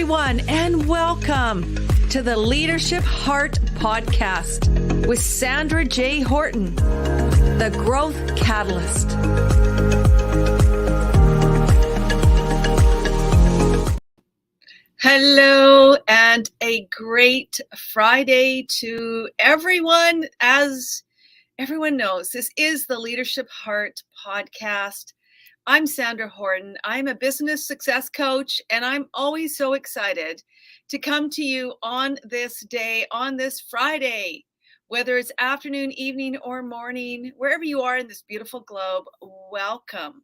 everyone, and welcome to the Leadership Heart Podcast with Sandra J. Horton, the Growth Catalyst. Hello, and a great Friday to everyone. As everyone knows, this is the Leadership Heart Podcast. I'm Sandra Horton. I'm a business success coach, and I'm always so excited to come to you on this day, on this Friday, whether it's afternoon, evening, or morning, wherever you are in this beautiful globe. Welcome.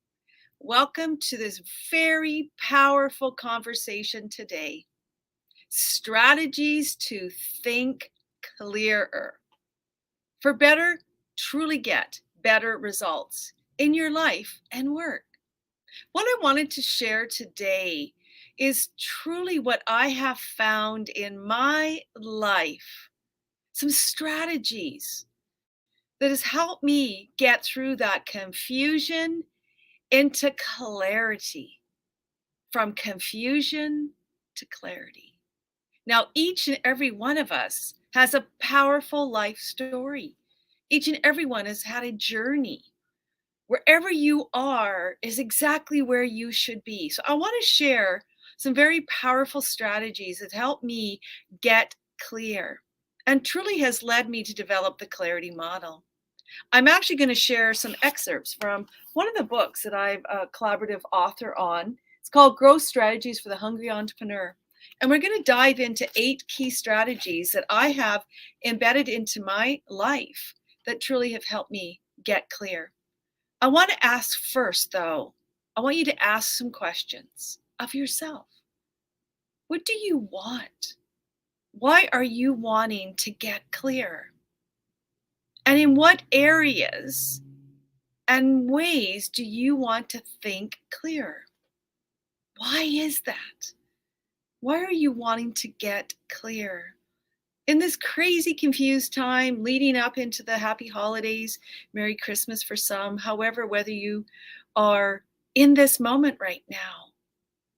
Welcome to this very powerful conversation today. Strategies to think clearer. For better, truly get better results in your life and work. What I wanted to share today is truly what I have found in my life, some strategies that has helped me get through that confusion into clarity, from confusion to clarity. Now, each and every one of us has a powerful life story. Each and every one has had a journey. Wherever you are is exactly where you should be. So I want to share some very powerful strategies that help me get clear and truly has led me to develop the clarity model. I'm actually going to share some excerpts from one of the books that I'm a collaborative author on. It's called Growth Strategies for the Hungry Entrepreneur. And we're going to dive into 8 key strategies that I have embedded into my life that truly have helped me get clear. I want to ask first, though, I want you to ask some questions of yourself. What do you want? Why are you wanting to get clear? And in what areas and ways do you want to think clearer? Why is that? Why are you wanting to get clear? In this crazy, confused time leading up into the happy holidays, Merry Christmas for some, however, whether you are in this moment right now,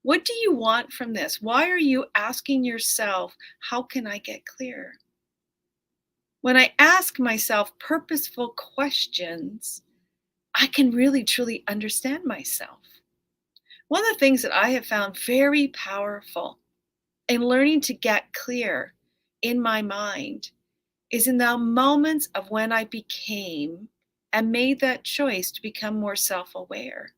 what do you want from this? Why are you asking yourself, how can I get clear? When I ask myself purposeful questions, I can really, truly understand myself. One of the things that I have found very powerful in learning to get clear in my mind is in the moments of when I became and made that choice to become more self-aware.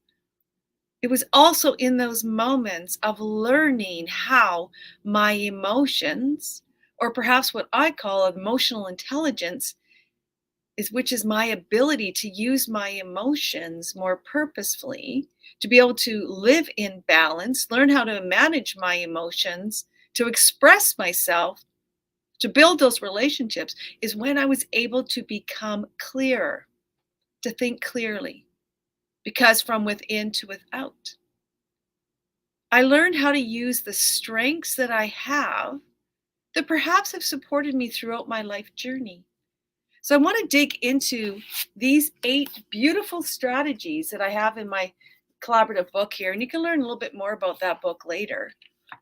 It was also in those moments of learning how my emotions, or perhaps what I call emotional intelligence, which is my ability to use my emotions more purposefully, to be able to live in balance, learn how to manage my emotions, to express myself, to build those relationships, is when I was able to become clearer, to think clearly, because from within to without. I learned how to use the strengths that I have that perhaps have supported me throughout my life journey. So I want to dig into these 8 beautiful strategies that I have in my collaborative book here, and you can learn a little bit more about that book later.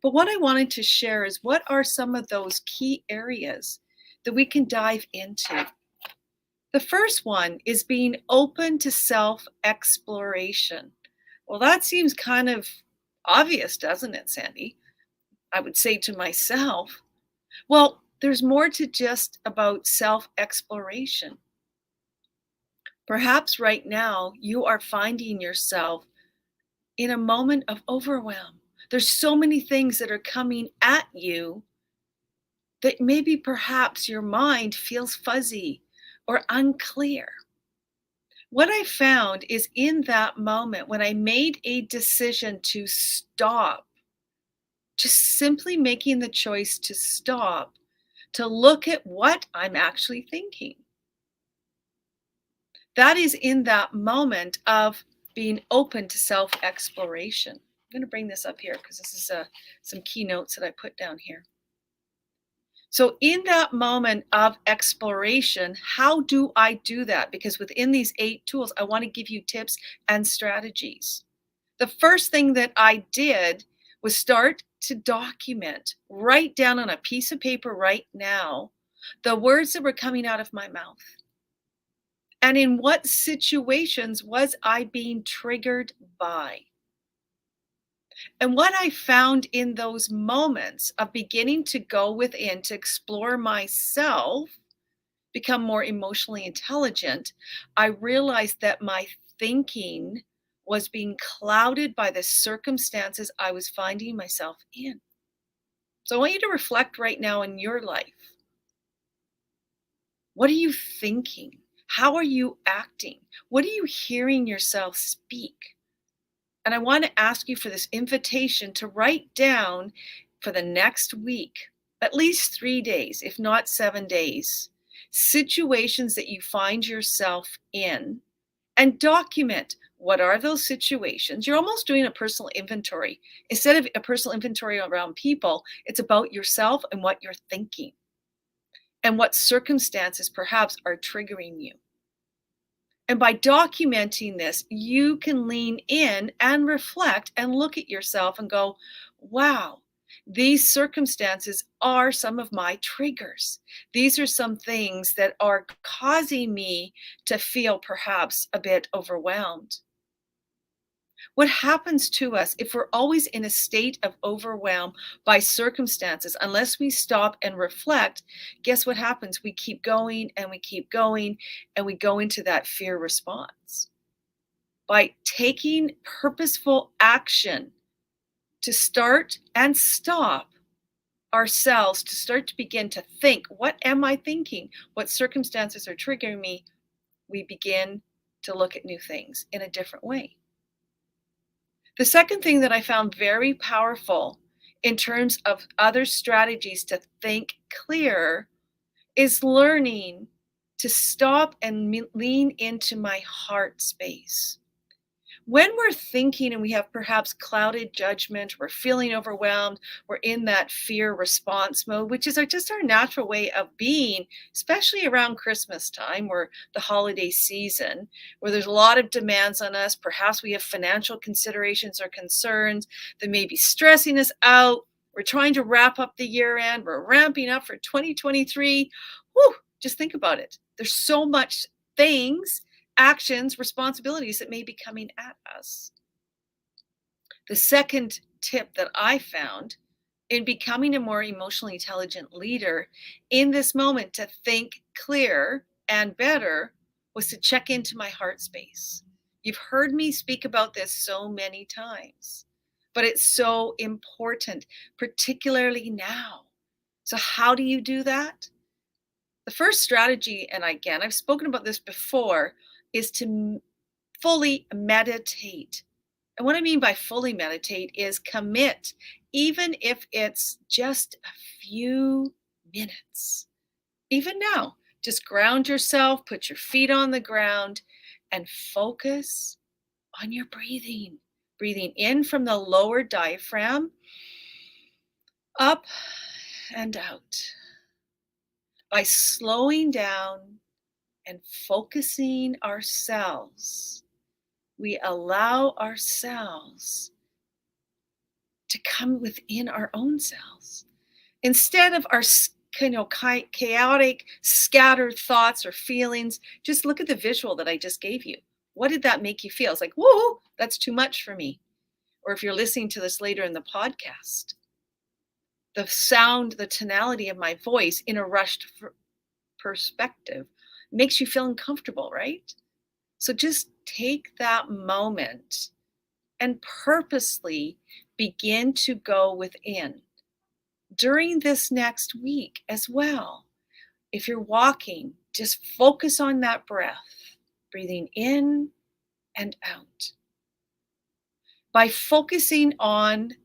But what I wanted to share is what are some of those key areas that we can dive into. The first one is being open to self-exploration. Well, that seems kind of obvious, doesn't it, Sandy? I would say to myself, well, there's more to just about self-exploration. Perhaps right now you are finding yourself in a moment of overwhelm. There's so many things that are coming at you that maybe perhaps your mind feels fuzzy or unclear. What I found is in that moment when I made a decision to stop, just simply making the choice to stop, to look at what I'm actually thinking. That is in that moment of being open to self-exploration. I'm going to bring this up here because this is some key notes that I put down here. So in that moment of exploration, how do I do that? Because within these 8 tools, I want to give you tips and strategies. The first thing that I did was start to document, write down on a piece of paper right now the words that were coming out of my mouth. And in what situations was I being triggered by? And what I found in those moments of beginning to go within to explore myself, become more emotionally intelligent, I realized that my thinking was being clouded by the circumstances I was finding myself in. So I want you to reflect right now in your life. What are you thinking? How are you acting? What are you hearing yourself speak? And I want to ask you for this invitation to write down for the next week, at least 3 days, if not 7 days, situations that you find yourself in and document what are those situations. You're almost doing a personal inventory. Instead of a personal inventory around people, it's about yourself and what you're thinking and what circumstances perhaps are triggering you. And by documenting this, you can lean in and reflect and look at yourself and go, wow, these circumstances are some of my triggers. These are some things that are causing me to feel perhaps a bit overwhelmed. What happens to us if we're always in a state of overwhelm by circumstances, unless we stop and reflect, guess what happens? We keep going and we keep going and we go into that fear response. By taking purposeful action to start and stop ourselves, to start to begin to think, what am I thinking? What circumstances are triggering me? We begin to look at new things in a different way. The second thing that I found very powerful in terms of other strategies to think clear is learning to stop and lean into my heart space. When we're thinking and we have perhaps clouded judgment, we're feeling overwhelmed, we're in that fear response mode, which is just our natural way of being, especially around Christmas time or the holiday season, where there's a lot of demands on us. Perhaps we have financial considerations or concerns that may be stressing us out. We're trying to wrap up the year end. We're ramping up for 2023. Whew, just think about it. There's so much things, actions, responsibilities that may be coming at us. The second tip that I found in becoming a more emotionally intelligent leader in this moment to think clear and better was to check into my heart space. You've heard me speak about this so many times, but it's so important, particularly now. So, how do you do that? The first strategy, and again, I've spoken about this before, is to fully meditate. And what I mean by fully meditate is commit, even if it's just a few minutes. Even now, just ground yourself, put your feet on the ground, and focus on your breathing. Breathing in from the lower diaphragm, up and out. By slowing down and focusing ourselves, we allow ourselves to come within our own selves. Instead of our chaotic, scattered thoughts or feelings, just look at the visual that I just gave you. What did that make you feel? It's like, whoa, that's too much for me. Or if you're listening to this later in the podcast, the sound, the tonality of my voice in a rushed perspective makes you feel uncomfortable, right? So just take that moment and purposely begin to go within during this next week as well. If you're walking, just focus on that breath, breathing in and out. By focusing on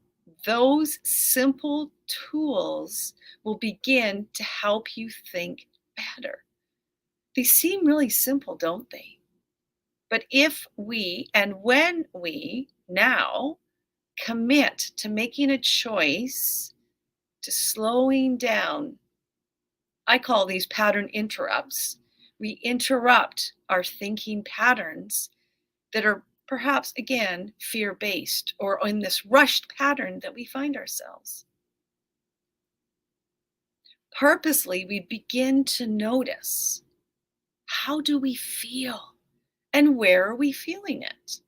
those simple tools will begin to help you think better. They seem really simple, don't they? But if we and when we now commit to making a choice to slowing down, I call these pattern interrupts. We interrupt our thinking patterns that are perhaps again, fear-based or in this rushed pattern that we find ourselves. Purposely, we begin to notice, how do we feel and where are we feeling it?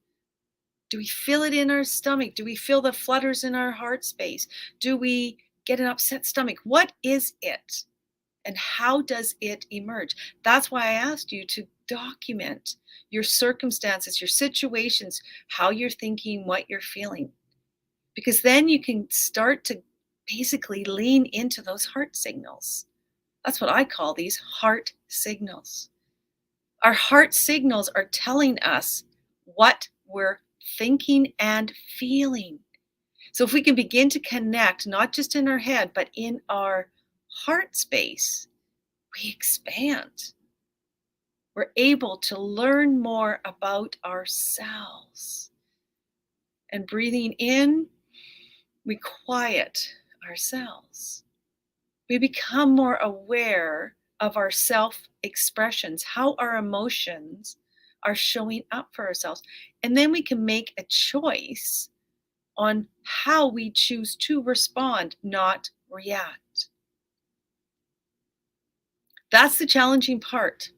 Do we feel it in our stomach? Do we feel the flutters in our heart space? Do we get an upset stomach? What is it? And how does it emerge? That's why I asked you to document your circumstances, your situations, how you're thinking, what you're feeling. Because then you can start to basically lean into those heart signals. That's what I call these heart signals. Our heart signals are telling us what we're thinking and feeling. So if we can begin to connect, not just in our head, but in our heart space, we expand. We're able to learn more about ourselves. And breathing in, we quiet ourselves. We become more aware of our self-expressions, how our emotions are showing up for ourselves. And then we can make a choice on how we choose to respond, not react. That's the challenging part.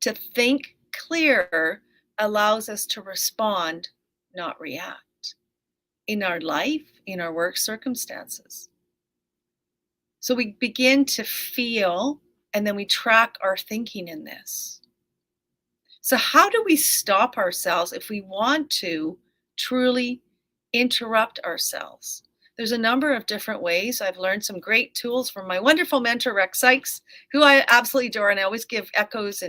To think clearer allows us to respond, not react, in our life, in our work circumstances. So we begin to feel, and then we track our thinking in this. So, how do we stop ourselves if we want to truly interrupt ourselves? There's a number of different ways. I've learned some great tools from my wonderful mentor, Rex Sykes, who I absolutely adore, and I always give echoes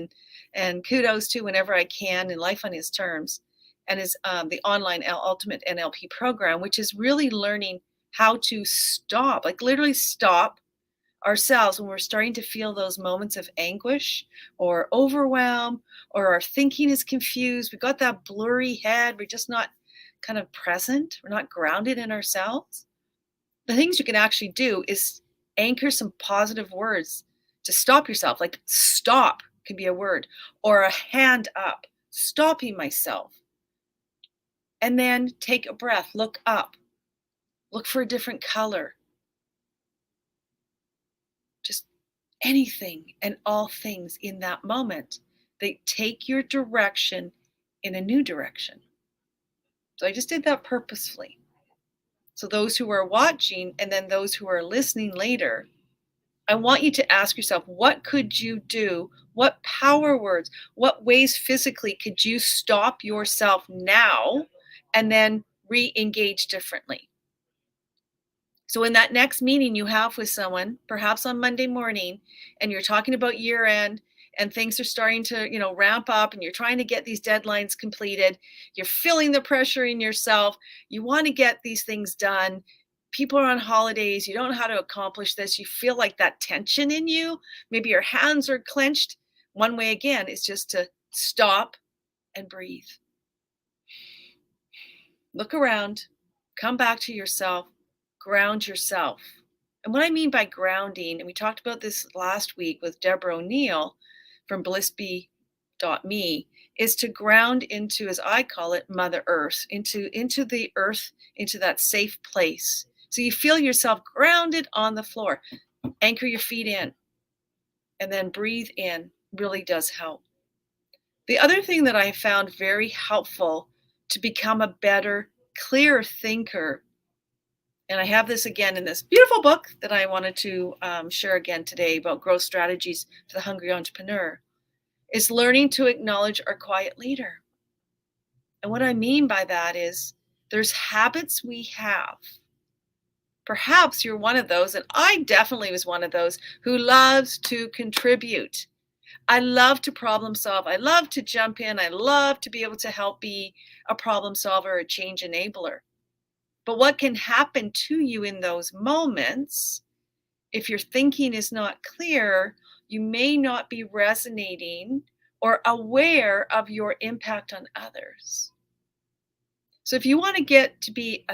and kudos to whenever I can in Life on His Terms, and his the online Ultimate NLP program, which is really learning how to stop, like literally stop ourselves when we're starting to feel those moments of anguish or overwhelm, or our thinking is confused. We've got that blurry head. We're just not kind of present. We're not grounded in ourselves. The things you can actually do is anchor some positive words to stop yourself, like stop can be a word, or a hand up, stopping myself. And then take a breath, look up, look for a different color. Just anything and all things in that moment. They take your direction in a new direction. So I just did that purposefully. So those who are watching and then those who are listening later, I want you to ask yourself, what could you do? What power words, what ways physically could you stop yourself now and then re-engage differently? So in that next meeting you have with someone, perhaps on Monday morning, and you're talking about year end and things are starting to, ramp up and you're trying to get these deadlines completed, you're feeling the pressure in yourself, you want to get these things done. People are on holidays, you don't know how to accomplish this, you feel like that tension in you, maybe your hands are clenched. One way again is just to stop and breathe. Look around, come back to yourself, ground yourself. And what I mean by grounding, and we talked about this last week with Deborah O'Neill from blissbee.me, is to ground into, as I call it, Mother Earth, into the earth, into that safe place. So you feel yourself grounded on the floor. Anchor your feet in and then breathe in. Really does help. The other thing that I found very helpful to become a better, clearer thinker, and I have this again in this beautiful book that I wanted to share again today about growth strategies for the hungry entrepreneur, is learning to acknowledge our quiet leader. And what I mean by that is there's habits we have. Perhaps you're one of those, and I definitely was one of those, who loves to contribute. I love to problem solve. I love to jump in. I love to be able to help be a problem solver, a change enabler. But what can happen to you in those moments, if your thinking is not clear, you may not be resonating or aware of your impact on others. So if you want to get to be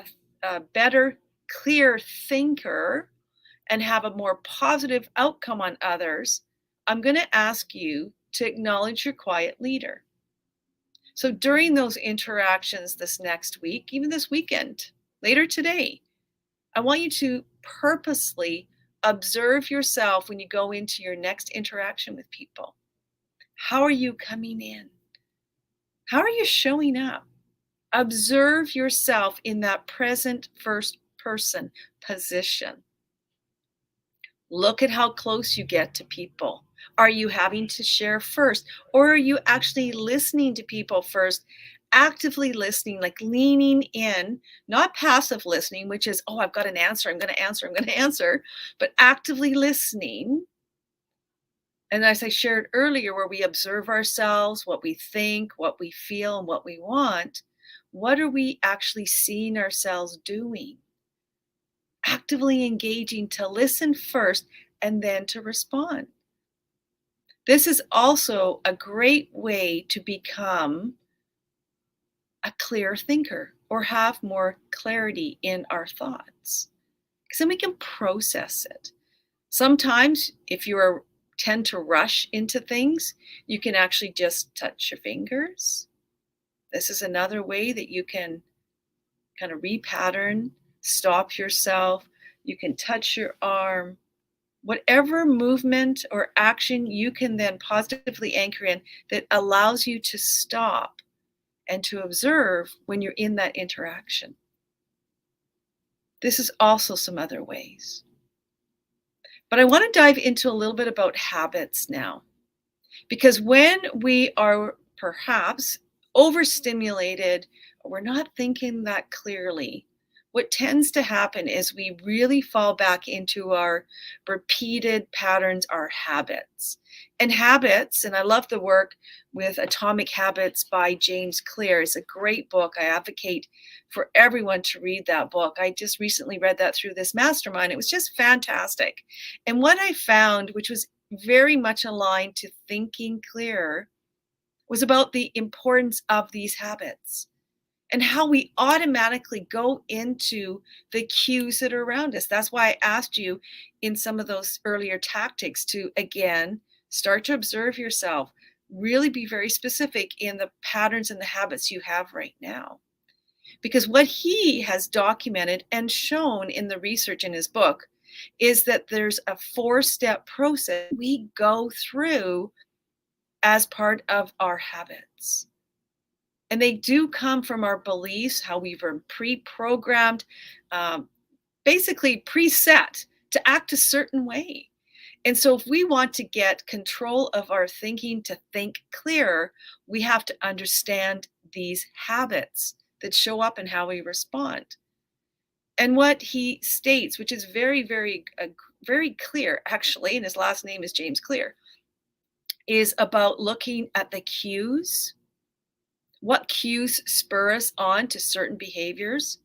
a better, clear thinker and have a more positive outcome on others, I'm going to ask you to acknowledge your quiet leader. So during those interactions this next week, even this weekend, later today, I want you to purposely observe yourself when you go into your next interaction with people. How are you coming in? How are you showing up? Observe yourself in that present first person position. Look at how close you get to people. Are you having to share first? Or are you actually listening to people first? Actively listening, like leaning in, not passive listening, which is, oh, I've got an answer, I'm going to answer, I'm going to answer, but actively listening. And as I shared earlier, where we observe ourselves, what we think, what we feel, and what we want, what are we actually seeing ourselves doing? Actively engaging to listen first and then to respond. This is also a great way to become a clear thinker or have more clarity in our thoughts, because then we can process it. Sometimes if tend to rush into things, you can actually just touch your fingers. This is another way that you can kind of repattern, stop yourself. You can touch your arm. Whatever movement or action you can then positively anchor in that allows you to stop and to observe when you're in that interaction. This is also some other ways. But I want to dive into a little bit about habits now, because when we are perhaps overstimulated, or we're not thinking that clearly, what tends to happen is we really fall back into our repeated patterns, our habits. And habits, and I love the work with Atomic Habits by James Clear. It's a great book. I advocate for everyone to read that book. I just recently read that through this mastermind. It was just fantastic. And what I found, which was very much aligned to thinking clearer, was about the importance of these habits and how we automatically go into the cues that are around us. That's why I asked you in some of those earlier tactics to, again, start to observe yourself, really be very specific in the patterns and the habits you have right now. Because what he has documented and shown in the research in his book is that there's a 4-step process we go through as part of our habits. And they do come from our beliefs, how we've been pre-programmed, basically preset to act a certain way. And so if we want to get control of our thinking, to think clearer, we have to understand these habits that show up in how we respond. And what he states, which is very, very, very clear, actually, and his last name is James Clear, is about looking at the cues. What cues spur us on to certain behaviors?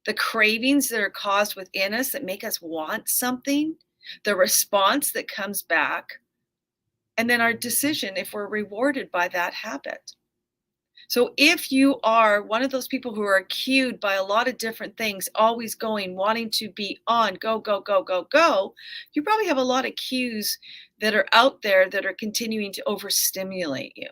The cravings that are caused within us that make us want something, the response that comes back, and then our decision if we're rewarded by that habit. So if you are one of those people who are cued by a lot of different things, always going, wanting to be on, go, go, go, go, go, you probably have a lot of cues that are out there that are continuing to overstimulate you.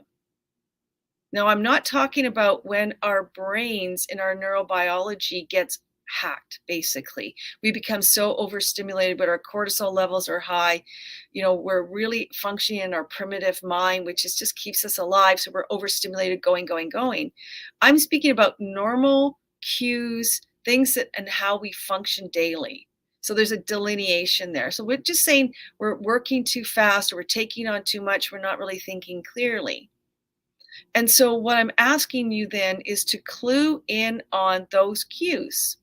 Now, I'm not talking about when our brains and our neurobiology gets hacked, basically. We become so overstimulated, but our cortisol levels are high. We're really functioning in our primitive mind, which just keeps us alive. So we're overstimulated, going, going, going. I'm speaking about normal cues, things that and how we function daily. So there's a delineation there. So we're just saying we're working too fast, or we're taking on too much. We're not really thinking clearly. And so what I'm asking you then is to clue in on those cues.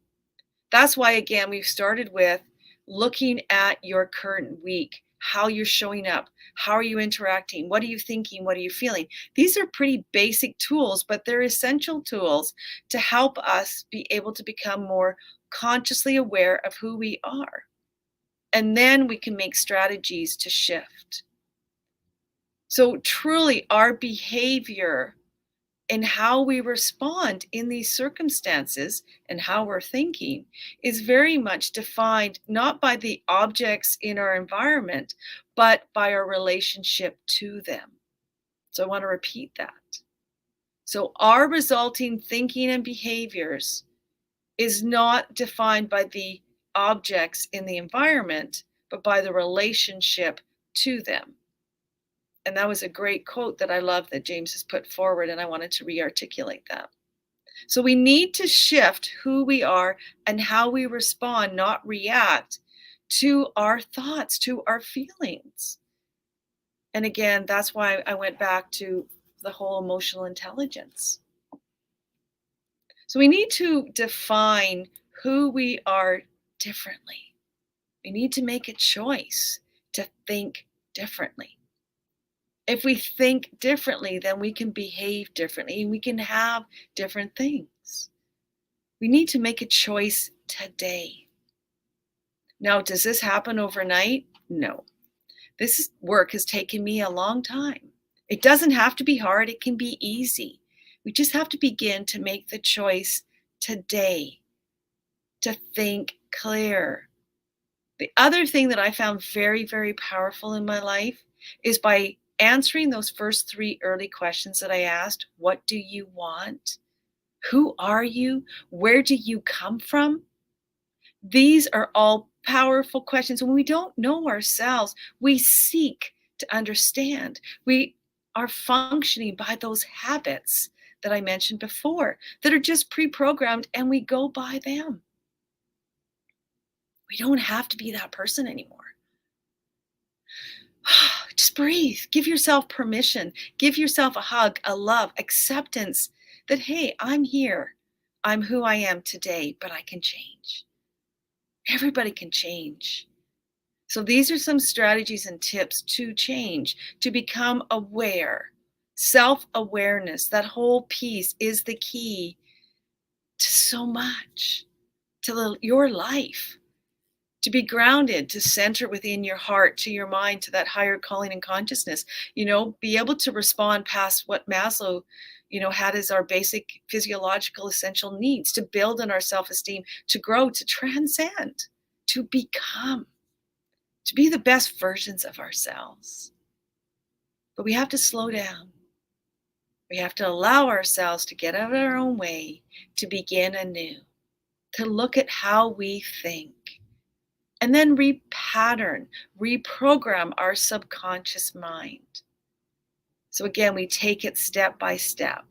That's why, again, we've started with looking at your current week, how you're showing up, how are you interacting, what are you thinking, what are you feeling. These are pretty basic tools, but they're essential tools to help us be able to become more consciously aware of who we are. And then we can make strategies to shift. So truly, our behavior and how we respond in these circumstances and how we're thinking is very much defined not by the objects in our environment, but by our relationship to them. So I want to repeat that. So our resulting thinking and behaviors is not defined by the objects in the environment, but by the relationship to them. And that was a great quote that I love that James has put forward, and I wanted to re-articulate that. So we need to shift who we are and how we respond, not react to our thoughts, to our feelings. And again, that's why I went back to the whole emotional intelligence. So we need to define who we are differently. We need to make a choice to think differently. If we think differently, then we can behave differently and we can have different things. We need to make a choice today. Now, does this happen overnight? No. This work has taken me a long time. It doesn't have to be hard, it can be easy. We just have to begin to make the choice today to think clear. The other thing that I found very, very powerful in my life is by answering those first 3 early questions that I asked. What do you want? Who are you? Where do you come from? These are all powerful questions. When we don't know ourselves, we seek to understand. We are functioning by those habits that I mentioned before that are just pre-programmed, and we go by them. We don't have to be that person anymore. Just breathe. Give yourself permission. Give yourself a hug, a love, acceptance that, hey, I'm here. I'm who I am today, but I can change. Everybody can change. So these are some strategies and tips to change, to become aware. Self-awareness, that whole piece is the key to so much, to your life. To be grounded, to center within your heart, to your mind, to that higher calling and consciousness, be able to respond past what Maslow, had as our basic physiological essential needs, to build on our self-esteem, to grow, to transcend, to become, to be the best versions of ourselves. But we have to slow down. We have to allow ourselves to get out of our own way, to begin anew, to look at how we think. And then repattern, reprogram our subconscious mind. So again, we take it step by step.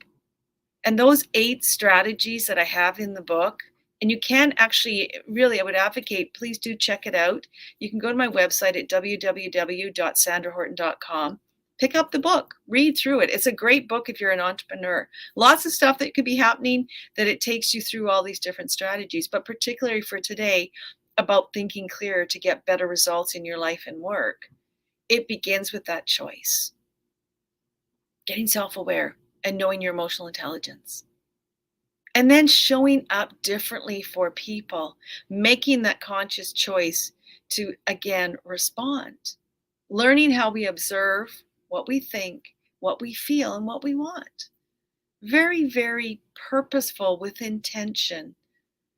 And those 8 strategies that I have in the book, and you can actually, really, I would advocate, please do check it out. You can go to my website at www.sandrahorton.com. Pick up the book, read through it. It's a great book if you're an entrepreneur. Lots of stuff that could be happening that it takes you through all these different strategies, but particularly for today, about thinking clearer to get better results in your life and work. It begins with that choice. Getting self-aware and knowing your emotional intelligence. And then showing up differently for people, making that conscious choice to, again, respond. Learning how we observe what we think, what we feel, and what we want. Very, very purposeful with intention,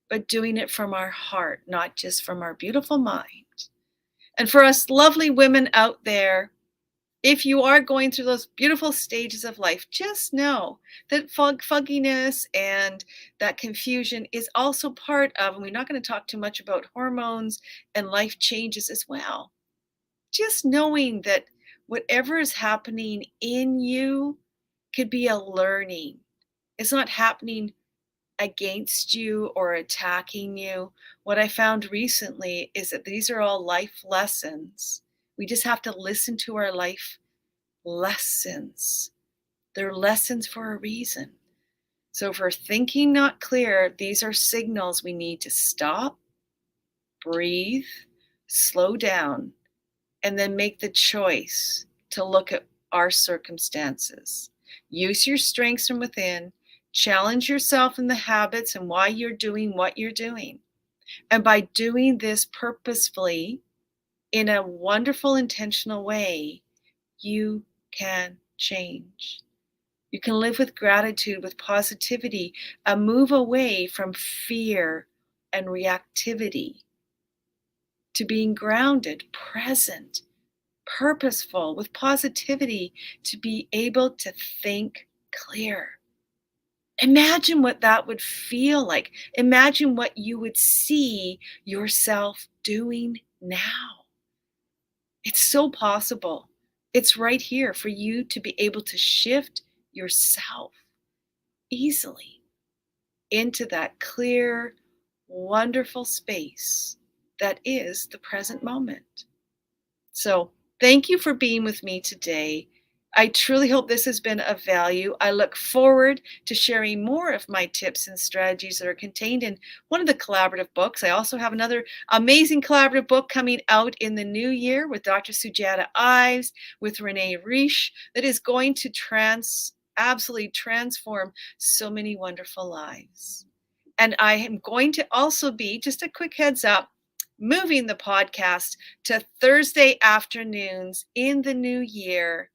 but doing it from our heart, not just from our beautiful mind. And for us lovely women out there, if you are going through those beautiful stages of life, just know that fogginess and that confusion is also part of, and we're not going to talk too much about hormones and life changes as well. Just knowing that whatever is happening in you could be a learning. It's not happening against you or attacking you. What I found recently is that these are all life lessons. We just have to listen to our life lessons. They're lessons for a reason. So if we're thinking not clear, these are signals we need to stop, breathe, slow down, and then make the choice to look at our circumstances. Use your strengths from within. Challenge yourself in the habits and why you're doing what you're doing. And by doing this purposefully in a wonderful, intentional way, you can change. You can live with gratitude, with positivity, a move away from fear and reactivity to being grounded, present, purposeful, with positivity, to be able to think clear. Imagine what that would feel like. Imagine what you would see yourself doing now. It's so possible. It's right here for you to be able to shift yourself easily into that clear, wonderful space that is the present moment. So, thank you for being with me today. I truly hope this has been of value. I look forward to sharing more of my tips and strategies that are contained in one of the collaborative books. I also have another amazing collaborative book coming out in the new year with Dr. Sujata Ives, with Renee Riche, that is going to absolutely transform so many wonderful lives. And I am going to also be, just a quick heads up, moving the podcast to Thursday afternoons in the new year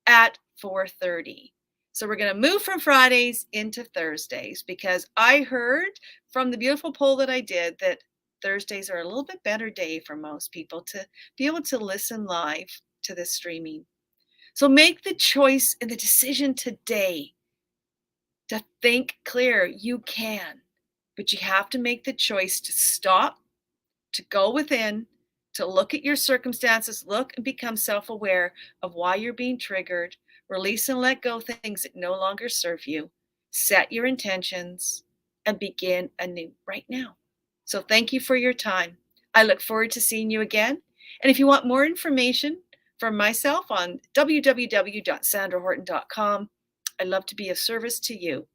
at 4:30. So we're going to move from Fridays into Thursdays because I heard from the beautiful poll that I did that Thursdays are a little bit better day for most people to be able to listen live to this streaming. So make the choice and the decision today to think clear. You can, but you have to make the choice to stop, to go within, to look at your circumstances, look and become self-aware of why you're being triggered, release and let go things that no longer serve you, set your intentions, and begin anew right now. So thank you for your time. I look forward to seeing you again. And if you want more information from myself on www.sandrahorton.com, I'd love to be of service to you.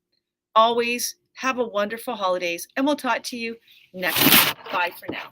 Always have a wonderful holidays, and we'll talk to you next week. Bye for now.